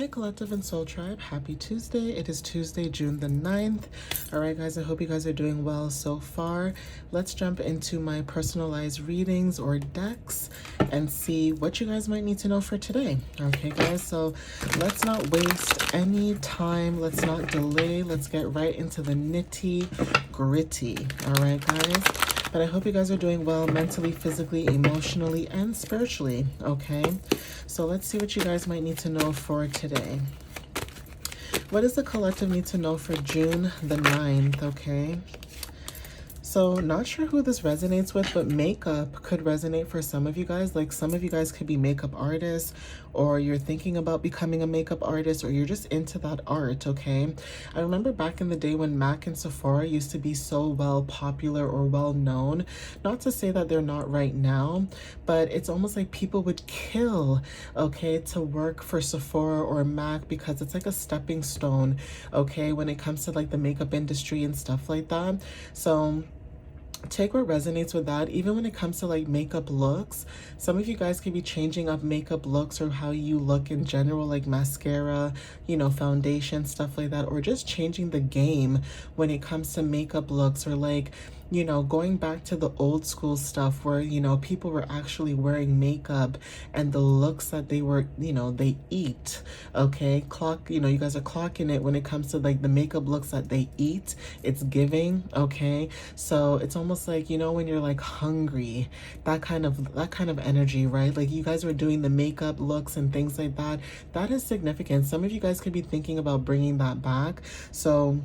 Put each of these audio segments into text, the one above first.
Hey Collective and Soul Tribe, happy Tuesday. It is Tuesday, June the 9th. All right, guys, I hope you guys are doing well so far. Let's jump into my personalized readings or decks and see what you guys might need to know for today. Okay, guys, so let's not waste any time. Let's not delay. Let's get right into the nitty gritty. All right, guys. But I hope you guys are doing well mentally, physically, emotionally, and spiritually, okay? So let's see what you guys might need to know for today. What does the collective need to know for June the 9th, okay? So not sure who this resonates with, but makeup could resonate for some of you guys. Like some of you guys could be makeup artists, or you're thinking about becoming a makeup artist, or you're just into that art, okay? I remember back in the day when MAC and Sephora used to be so well popular or well known. Not to say that they're not right now, but it's almost like people would kill, okay, to work for Sephora or MAC because it's like a stepping stone, okay, when it comes to like the makeup industry and stuff like that. So take what resonates with that. Even when it comes to like makeup looks, some of you guys could be changing up makeup looks or how you look in general, like mascara, you know, foundation, stuff like that, or just changing the game when it comes to makeup looks, or like, you know, going back to the old school stuff where, you know, people were actually wearing makeup and the looks that they were, you know, they eat, okay? You know, you guys are clocking it when it comes to like the makeup looks that they eat. It's giving, okay? So it's almost like, you know, when you're like hungry, that kind of energy, right? Like you guys were doing the makeup looks and things like that. That is significant. Some of you guys could be thinking about bringing that back. So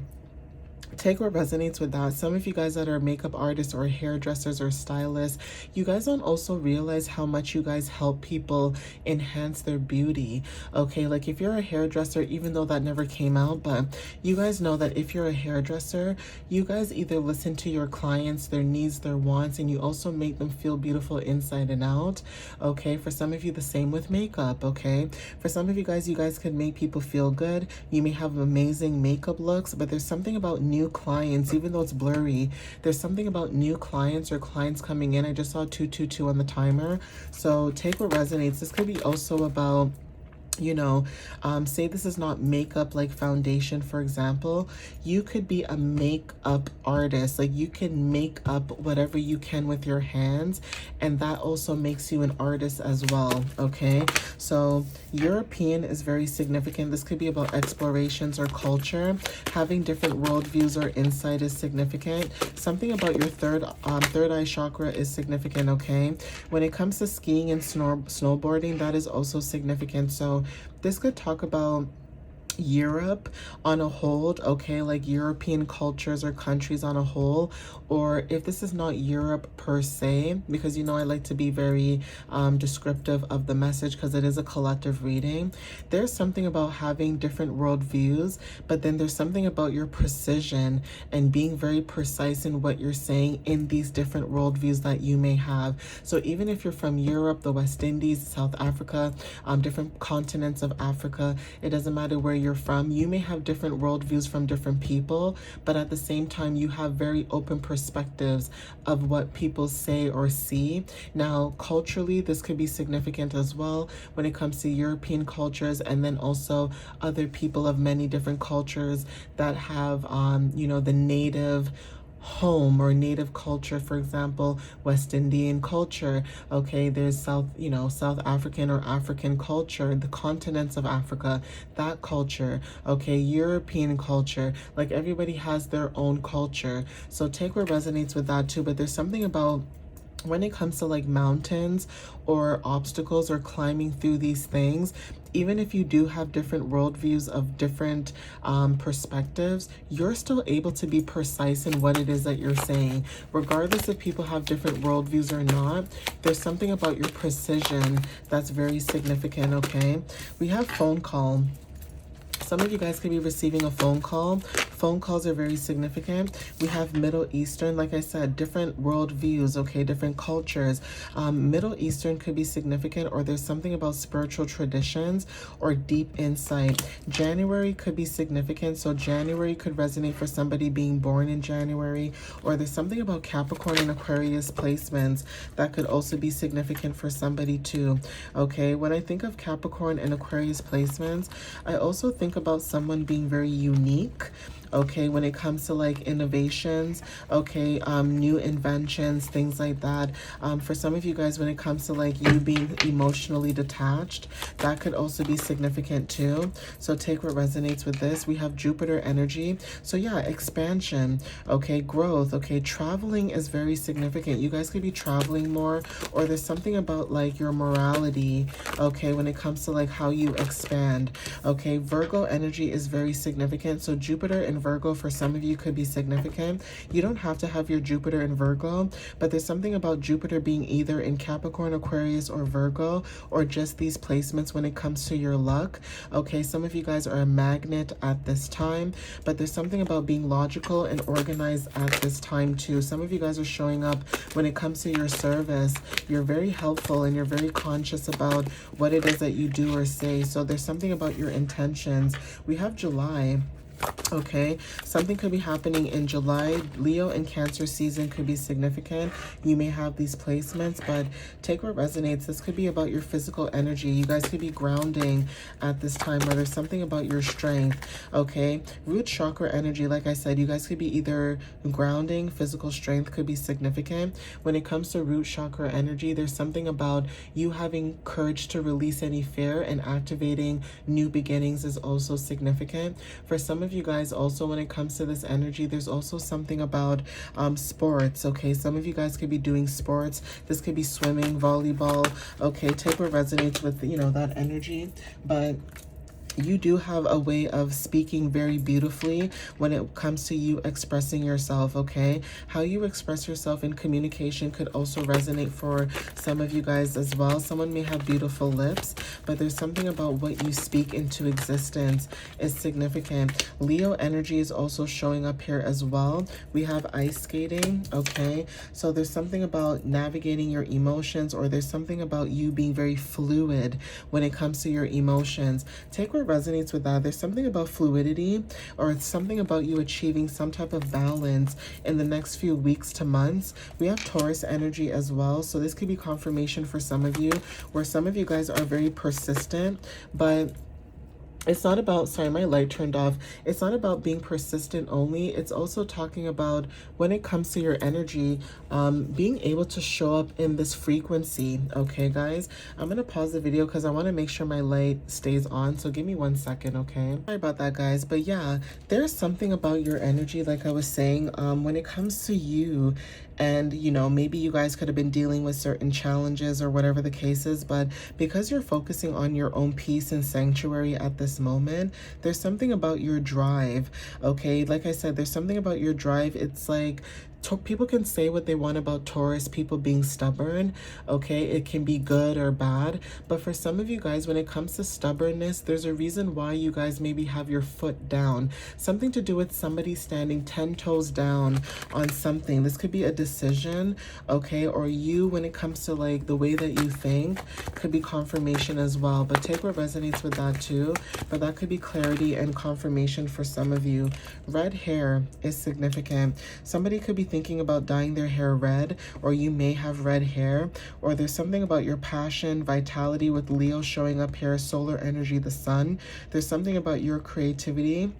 take what resonates with that. Some of you guys that are makeup artists or hairdressers or stylists, you guys don't also realize how much you guys help people enhance their beauty, okay? Like if you're a hairdresser, even though that never came out, but you guys know that if you're a hairdresser, you guys either listen to your clients, their needs, their wants, and you also make them feel beautiful inside and out, okay? For some of you, the same with makeup, okay? For some of you guys can make people feel good. You may have amazing makeup looks, but there's something about new clients, even though it's blurry, there's something about new clients or clients coming in. I just saw 222 on the timer. So take what resonates. This could be also about, you know, say this is not makeup like foundation, for example. You could be a makeup artist. Like you can make up whatever you can with your hands, and that also makes you an artist as well, okay? So European is very significant. This could be about explorations or culture. Having different worldviews or insight is significant. Something about your third eye chakra is significant, okay? When it comes to skiing and snowboarding, that is also significant. So this could talk about Europe on a whole, okay, like European cultures or countries on a whole. Or if this is not Europe per se, because you know I like to be very descriptive of the message because it is a collective reading. There's something about having different worldviews, but then there's something about your precision and being very precise in what you're saying in these different worldviews that you may have. So even if you're from Europe, the West Indies, South Africa, different continents of Africa, it doesn't matter where you're from, you may have different worldviews from different people, but at the same time you have very open perspectives of what people say or see. Now culturally, this could be significant as well when it comes to European cultures, and then also other people of many different cultures that have you know, the native home or native culture. For example, West Indian culture, okay, there's South African or African culture, the continents of Africa, that culture, okay, European culture. Like everybody has their own culture, so take what resonates with that too. But there's something about when it comes to like mountains or obstacles or climbing through these things, even if you do have different worldviews of different perspectives, you're still able to be precise in what it is that you're saying. Regardless if people have different worldviews or not, there's something about your precision that's very significant, okay? We have phone call. Some of you guys could be receiving a phone call. Phone calls are very significant. We have Middle Eastern, like I said, different world views, okay, different cultures. Middle Eastern could be significant, or there's something about spiritual traditions or deep insight. January could be significant, so January could resonate for somebody being born in January, or there's something about Capricorn and Aquarius placements that could also be significant for somebody too, okay? When I think of Capricorn and Aquarius placements, I also think about someone being very unique, okay, when it comes to like innovations, okay, new inventions, things like that. For some of you guys, when it comes to like you being emotionally detached, that could also be significant too. So take what resonates with this. We have Jupiter energy. So yeah, expansion, okay, growth, okay, traveling is very significant. You guys could be traveling more, or there's something about like your morality, okay, when it comes to like how you expand, okay. Virgo energy is very significant. So Jupiter and Virgo for some of you could be significant. You don't have to have your Jupiter in Virgo, but there's something about Jupiter being either in Capricorn, Aquarius, or Virgo, or just these placements when it comes to your luck. Okay, some of you guys are a magnet at this time, but there's something about being logical and organized at this time too. Some of you guys are showing up when it comes to your service. You're very helpful and you're very conscious about what it is that you do or say. So there's something about your intentions. We have July. Okay, something could be happening in July. Leo and Cancer season could be significant. You may have these placements, but take what resonates. This could be about your physical energy. You guys could be grounding at this time, or there's something about your strength. Okay, root chakra energy, like I said, you guys could be either grounding, physical strength could be significant. When it comes to root chakra energy, there's something about you having courage to release any fear, and activating new beginnings is also significant. For some of you guys also, when it comes to this energy, there's also something about sports, okay? Some of you guys could be doing sports. This could be swimming, volleyball, okay? Take what resonates with, you know, that energy. But you do have a way of speaking very beautifully when it comes to you expressing yourself, okay? How you express yourself in communication could also resonate for some of you guys as well. Someone may have beautiful lips, but there's something about what you speak into existence is significant. Leo energy is also showing up here as well. We have ice skating, okay? So there's something about navigating your emotions, or there's something about you being very fluid when it comes to your emotions. Take what resonates with that. There's something about fluidity, or it's something about you achieving some type of balance in the next few weeks to months. We have Taurus energy as well, so this could be confirmation for some of you, where some of you guys are very persistent, but it's not about, sorry, my light turned off. It's not about being persistent only. It's also talking about when it comes to your energy, being able to show up in this frequency. Okay, guys, I'm going to pause the video because I want to make sure my light stays on. So give me 1 second, okay? Sorry about that, guys. But yeah, there's something about your energy, like I was saying, when it comes to you. And, you know, maybe you guys could have been dealing with certain challenges or whatever the case is, but because you're focusing on your own peace and sanctuary at this moment, there's something about your drive, okay? Like I said, there's something about your drive. It's like people can say what they want about Taurus people being stubborn, okay? It can be good or bad, but for some of you guys, when it comes to stubbornness, there's a reason why you guys maybe have your foot down. Something to do with somebody standing 10 toes down on something. This could be a decision, okay? Or you, when it comes to like the way that you think, could be confirmation as well. But take what resonates with that too. But that could be clarity and confirmation for some of you. Red hair is significant. Somebody could be thinking about dyeing their hair red, or you may have red hair, or there's something about your passion, vitality with Leo showing up here, solar energy, the sun. There's something about your creativity.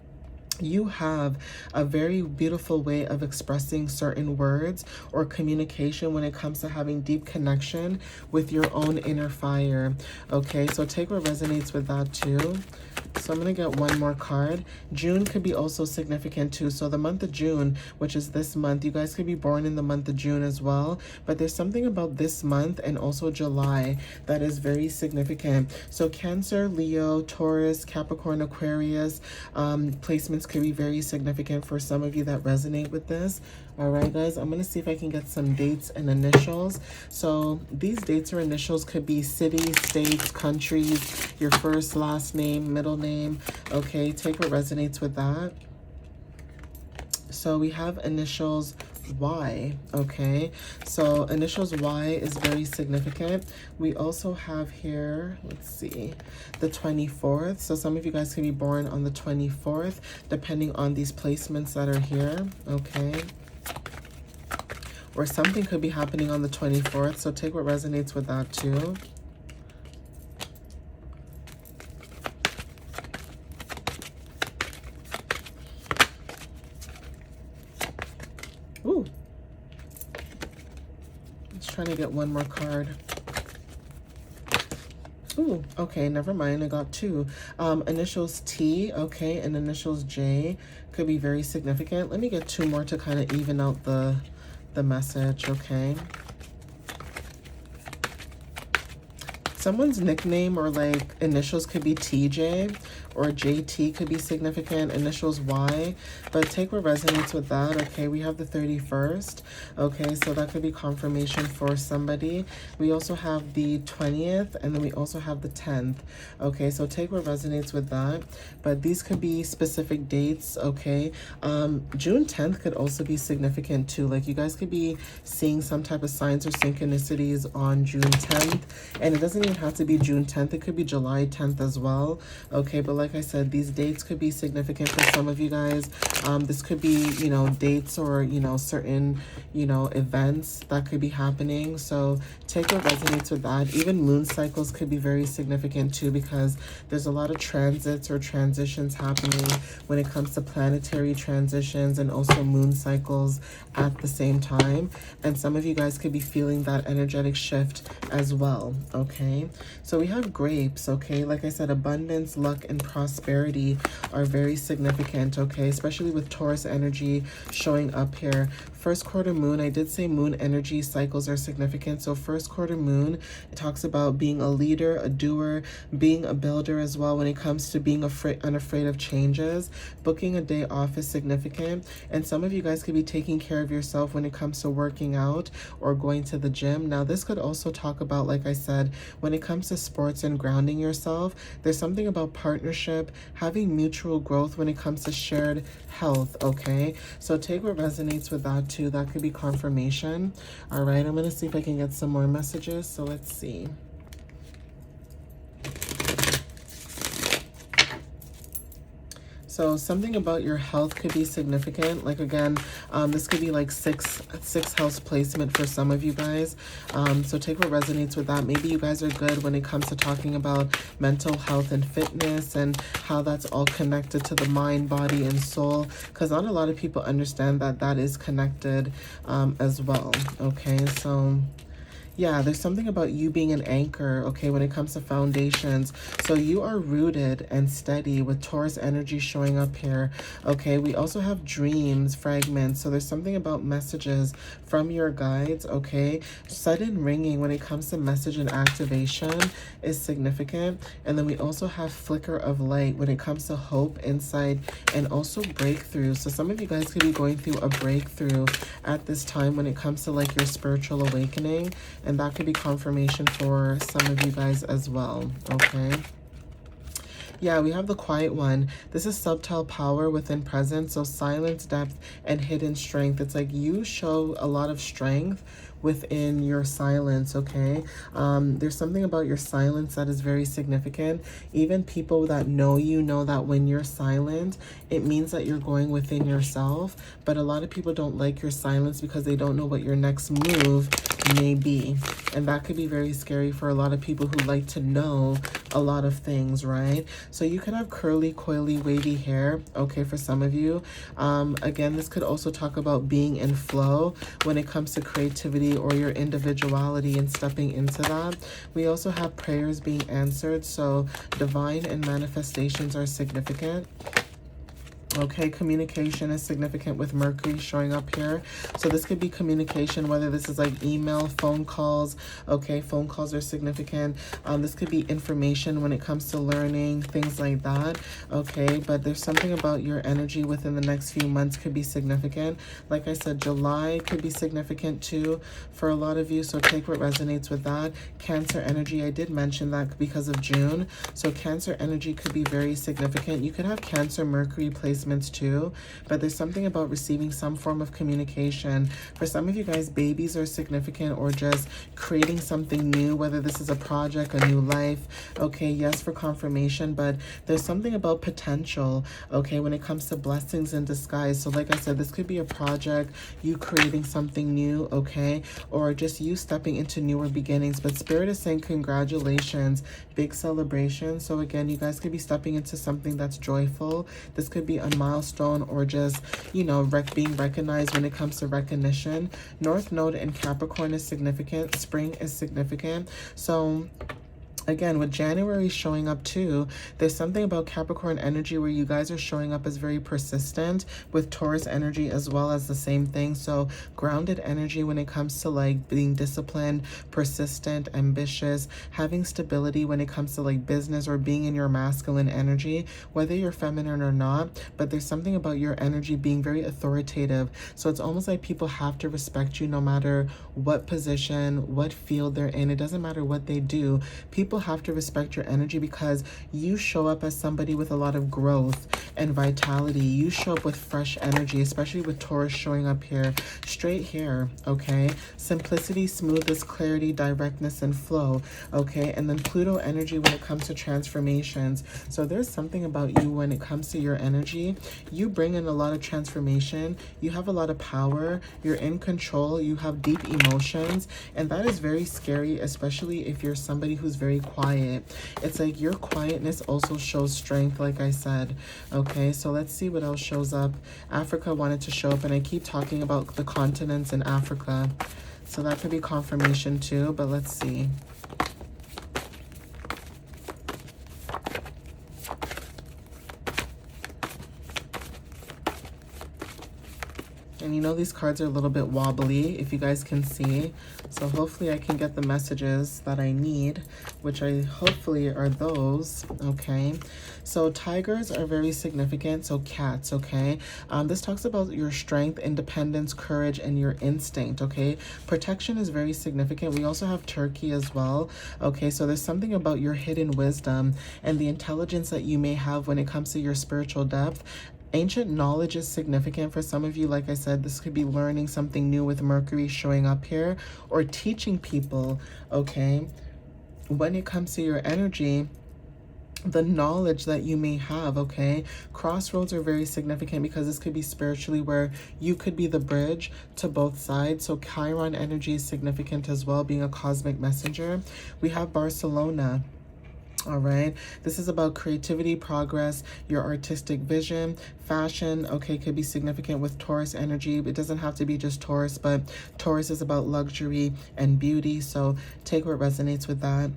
You have a very beautiful way of expressing certain words or communication when it comes to having deep connection with your own inner fire. Okay, so take what resonates with that too. So I'm going to get one more card. June could be also significant too. So the month of June, which is this month, you guys could be born in the month of June as well. But there's something about this month and also July that is very significant. So Cancer, Leo, Taurus, Capricorn, Aquarius, placements could be very significant for some of you that resonate with this. All right, guys, I'm going to see if I can get some dates and initials. So these dates or initials could be cities, states, countries, your first, last name, middle name, name. Okay, take what resonates with that. So we have initials Y, okay? So initials Y is very significant. We also have here, let's see, the 24th. So some of you guys can be born on the 24th, depending on these placements that are here, okay? Or something could be happening on the 24th. So take what resonates with that too. Ooh. Let's try to get one more card. Ooh, okay, never mind. I got two. Initials T, okay, and initials J could be very significant. Let me get two more to kind of even out the message, okay? Someone's nickname or like initials could be TJ, or JT could be significant, initials Y, but take what resonates with that. Okay, we have the 31st. Okay, so that could be confirmation for somebody. We also have the 20th, and then we also have the 10th. Okay, so take what resonates with that, but these could be specific dates. Okay, June 10th could also be significant too. Like you guys could be seeing some type of signs or synchronicities on June 10th, and it doesn't even have to be June 10th. It could be July 10th as well. Okay, but like I said, these dates could be significant for some of you guys. This could be, you know, dates or, you know, certain, you know, events that could be happening. So take what resonates with that. Even moon cycles could be very significant too, because there's a lot of transits or transitions happening when it comes to planetary transitions and also moon cycles at the same time. And some of you guys could be feeling that energetic shift as well. Okay, so we have grapes. Okay, like I said, abundance, luck, and prosperity are very significant. Okay, especially with Taurus energy showing up here. First quarter moon, I did say moon energy cycles are significant. So first quarter moon, it talks about being a leader, a doer, being a builder as well. When it comes to being unafraid of changes, booking a day off is significant. And some of you guys could be taking care of yourself when it comes to working out or going to the gym. Now this could also talk about, like I said, when it comes to sports and grounding yourself, there's something about partnership, having mutual growth when it comes to shared health. Okay, so take what resonates with that too. That could be confirmation. All right, I'm gonna see if I can get some more messages. So let's see. So something about your health could be significant. Like again, this could be like six house placement for some of you guys. So take what resonates with that. Maybe you guys are good when it comes to talking about mental health and fitness and how that's all connected to the mind, body, and soul. Because not a lot of people understand that that is connected as well. Okay, so yeah, there's something about you being an anchor, okay, when it comes to foundations. So you are rooted and steady with Taurus energy showing up here, okay? We also have dreams, fragments. So there's something about messages from your guides, okay? Sudden ringing when it comes to message and activation is significant. And then we also have flicker of light when it comes to hope, insight, and also breakthrough. So some of you guys could be going through a breakthrough at this time when it comes to like your spiritual awakening. And that could be confirmation for some of you guys as well, okay? Yeah, we have the quiet one. This is subtle power within presence. So silence, depth, and hidden strength. It's like you show a lot of strength within your silence, okay? There's something about your silence that is very significant. Even people that know you know that when you're silent, it means that you're going within yourself. But a lot of people don't like your silence because they don't know what your next move may be. And that could be very scary for a lot of people who like to know a lot of things, right? So you could have curly, coily, wavy hair, okay, for some of you. Again, this could also talk about being in flow when it comes to creativity or your individuality and stepping into that. We also have prayers being answered, so divine and manifestations are significant. Okay, communication is significant with Mercury showing up here. So this could be communication, whether this is like email, phone calls. Okay, phone calls are significant. This could be information when it comes to learning, things like that. Okay, but there's something about your energy within the next few months could be significant. Like I said, July could be significant too for a lot of you. So take what resonates with that. Cancer energy, I did mention that because of June. So Cancer energy could be very significant. You could have Cancer Mercury placements too, but there's something about receiving some form of communication. For some of you guys, babies are significant, or just creating something new, whether this is a project, a new life. Okay, yes, for confirmation, but there's something about potential, okay, when it comes to blessings in disguise. So like I said, this could be a project, you creating something new, okay, or just you stepping into newer beginnings. But Spirit is saying congratulations, big celebration. So again, you guys could be stepping into something that's joyful. This could be a milestone, or just, you know, being recognized when it comes to recognition. North Node in Capricorn is significant. Spring is significant. So again, with January showing up too, there's something about Capricorn energy where you guys are showing up as very persistent, with Taurus energy as well as the same thing. So grounded energy when it comes to like being disciplined, persistent, ambitious, having stability when it comes to like business, or being in your masculine energy, whether you're feminine or not. But there's something about your energy being very authoritative. So it's almost like people have to respect you no matter what position, what field they're in. It doesn't matter what they do. People have to respect your energy because you show up as somebody with a lot of growth and vitality. You show up with fresh energy, especially with Taurus showing up here. Straight hair, okay? Simplicity, smoothness, clarity, directness, and flow, okay? And then Pluto energy when it comes to transformations. So there's something about you when it comes to your energy. You bring in a lot of transformation. You have a lot of power. You're in control. You have deep emotions. And that is very scary, especially if you're somebody who's very quiet. It's like your quietness also shows strength, like I said. Okay, so let's see what else shows up. Africa wanted to show up, and I keep talking about the continents in Africa. So that could be confirmation too, but let's see. And you know these cards are a little bit wobbly, if you guys can see. So hopefully I can get the messages that I need, which I hopefully are those, okay? So tigers are very significant, so cats, okay? This talks about your strength, independence, courage, and your instinct, okay? Protection is very significant. We also have turkey as well, okay? So there's something about your hidden wisdom and the intelligence that you may have when it comes to your spiritual depth. Ancient knowledge is significant for some of you. Like I said, this could be learning something new with Mercury showing up here, or teaching people, okay? When it comes to your energy, the knowledge that you may have, okay? Crossroads are very significant because this could be spiritually where you could be the bridge to both sides. So Chiron energy is significant as well, being a cosmic messenger. We have Barcelona. All right, this is about creativity, progress, your artistic vision, fashion, okay, could be significant with Taurus energy. It doesn't have to be just Taurus, but Taurus is about luxury and beauty. So take what resonates with that.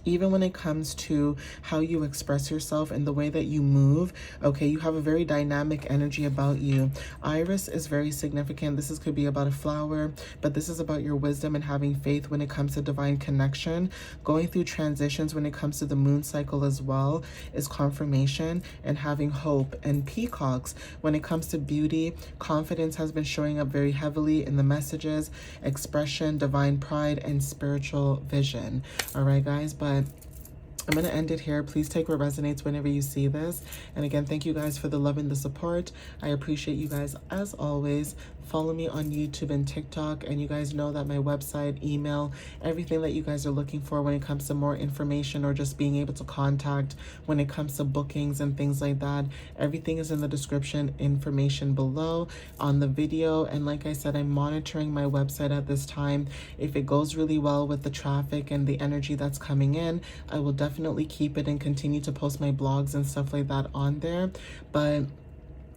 Even when it comes to how you express yourself and the way that you move, okay, you have a very dynamic energy about you. Iris is very significant. This could be about a flower, but this is about your wisdom and having faith when it comes to divine connection. Going through transitions when it comes to the moon cycle as well is confirmation, and having hope. And peacocks, when it comes to beauty, confidence has been showing up very heavily in the messages, expression, divine pride, and spiritual vision. All right, guys, but I'm going to end it here. Please take what resonates whenever you see this. And again, thank you guys for the love and the support. I appreciate you guys as always. Follow me on YouTube and TikTok. And you guys know that my website, email, everything that you guys are looking for when it comes to more information or just being able to contact when it comes to bookings and things like that, everything is in the description information below on the video. And like I said, I'm monitoring my website at this time. If it goes really well with the traffic and the energy that's coming in, I will definitely keep it and continue to post my blogs and stuff like that on there. But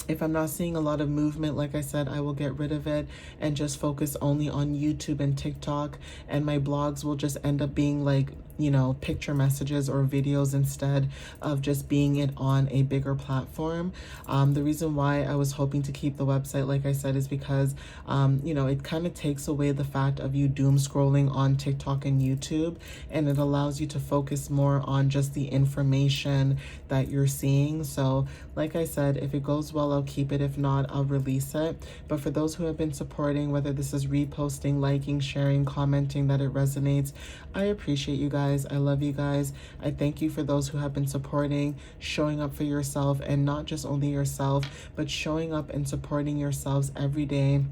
if I'm not seeing a lot of movement, like I said, I will get rid of it and just focus only on YouTube and TikTok. And my blogs will just end up being like you know, picture messages or videos instead of just being it on a bigger platform. The reason why I was hoping to keep the website, like I said, is because, you know, it kind of takes away the fact of you doom scrolling on TikTok and YouTube, and it allows you to focus more on just the information that you're seeing. So, like I said, if it goes well, I'll keep it. If not, I'll release it. But for those who have been supporting, whether this is reposting, liking, sharing, commenting, that it resonates, I appreciate you guys. I love you guys. I thank you for those who have been supporting, showing up for yourself, and not just only yourself, but showing up and supporting yourselves every day.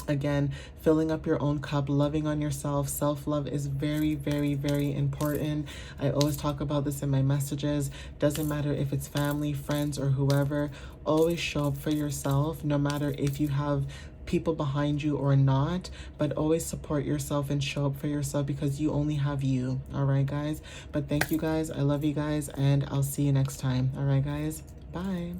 Again, filling up your own cup, loving on yourself. Self-love is very, very, very important. I always talk about this in my messages. Doesn't matter if it's family, friends, or whoever. Always show up for yourself, no matter if you have people behind you or not, but always support yourself and show up for yourself, because you only have you. All right, guys? But thank you guys. I love you guys, and I'll see you next time. All right, guys? Bye.